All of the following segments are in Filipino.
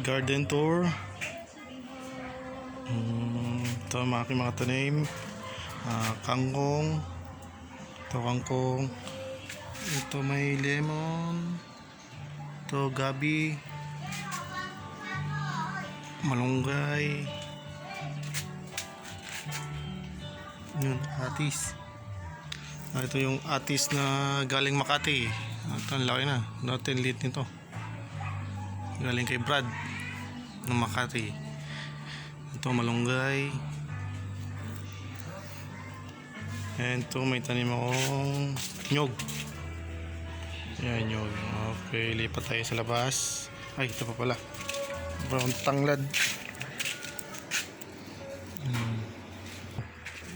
garden tour. Ito ang aking mga tanim. Kangkong. Ito kangkong. Ito may lemon. Ito gabi. Malunggay. Yun, atis. Ito yung atis na galing Makati. Ito ang laki na. Dati liit nito. Galing kay Brad ng Makati. Ito malunggay. And ito may tanim akong nyog. Yan, nyog. Okay, lipat tayo sa labas. Ay, ito pa pala. Brown tanglad.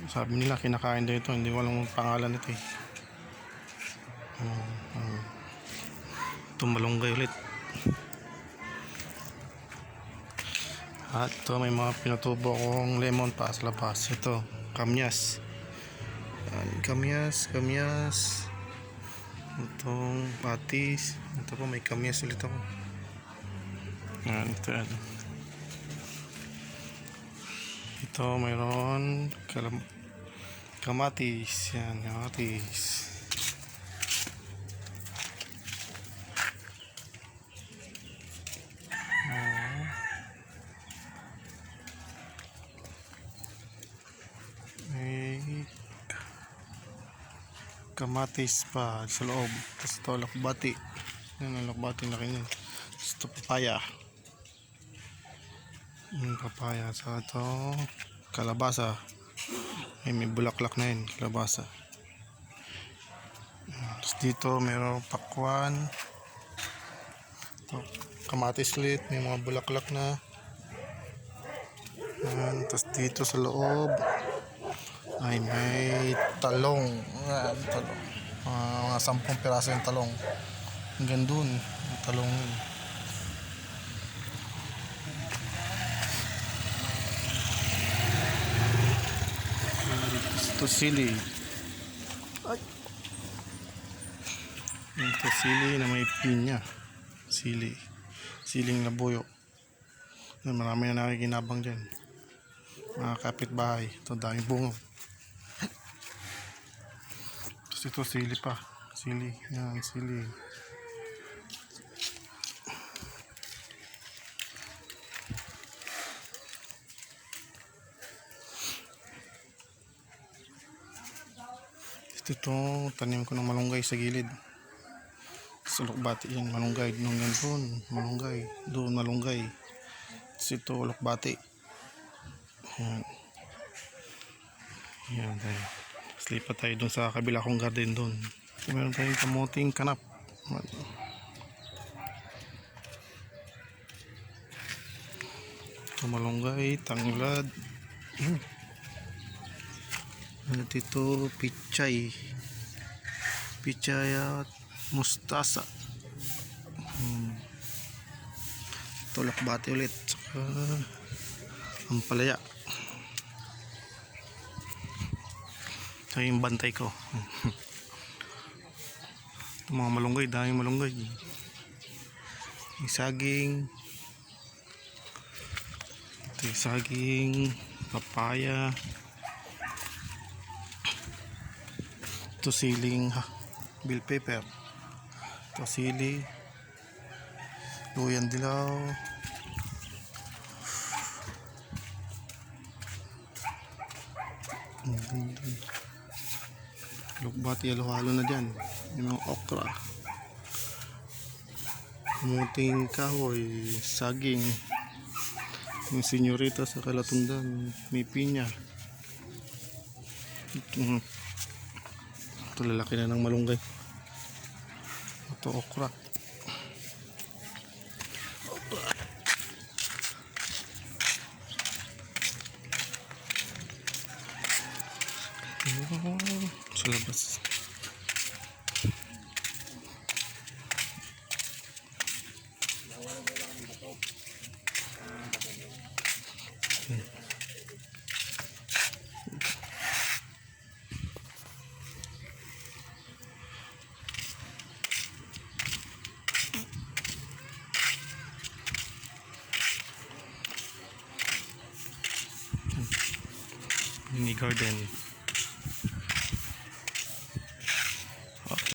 Sabi nila kinakain daw ito. Hindi ko alam ang pangalan nito eh. Ito malunggay ulit. At ito may mga pinutubo akong lemon pa sa labas. Ito, kamyas. Kamyas. Itong patis. Ito po may kamyas ulit ako. Ito yan. Ito mayroon kamatis. Yan, kamatis. Kamatis pa sa loob. Tapos ito lakbati. Yan ang lakbati na kanyan. Tapos ito papaya. Papaya. Sa ito kalabasa. May bulaklak na yun. Kalabasa. Tapos dito mayroong pakwan. Ito, kamatis ulit. May mga bulaklak na. Tapos dito sa loob ay may talong. Mga 10 piraso yung talong. Hanggang dun yung talong yun. Ito sili. Ito sili na may pinya. Siling labuyo. Marami na nakikinabang dyan. Mga kapitbahay. Ito daming bunga. Ito sili pa. Yan, sili. Ito tanim ko ng malunggay sa gilid. Sulok-bati yan, malunggay. Nung yan doon, malunggay. Doon, malunggay. Ito, ulok-bati. Yan tayo. Lipat tayo dun sa kabila kong garden dun. Meron tayong kamuting kanap. Ito malunggay, tanglad. Ano dito? Pichay at mustasa. Ito lakbati ulit. Saka ampalaya. Ito yung bantay ko. Ito mga malunggay, daming malunggay. Yung saging. Ito yung saging, papaya. Ito siling bell pepper. Ito sili. Luyan dilaw. Lukbati halo-halo na dyan. Yung mga okra. Kamuting kahoy. Saging. Yung senyorita sa kalatundan. May pinya. Ito lalaki na ng malunggay. Ito okra. Sa labas. Mini garden.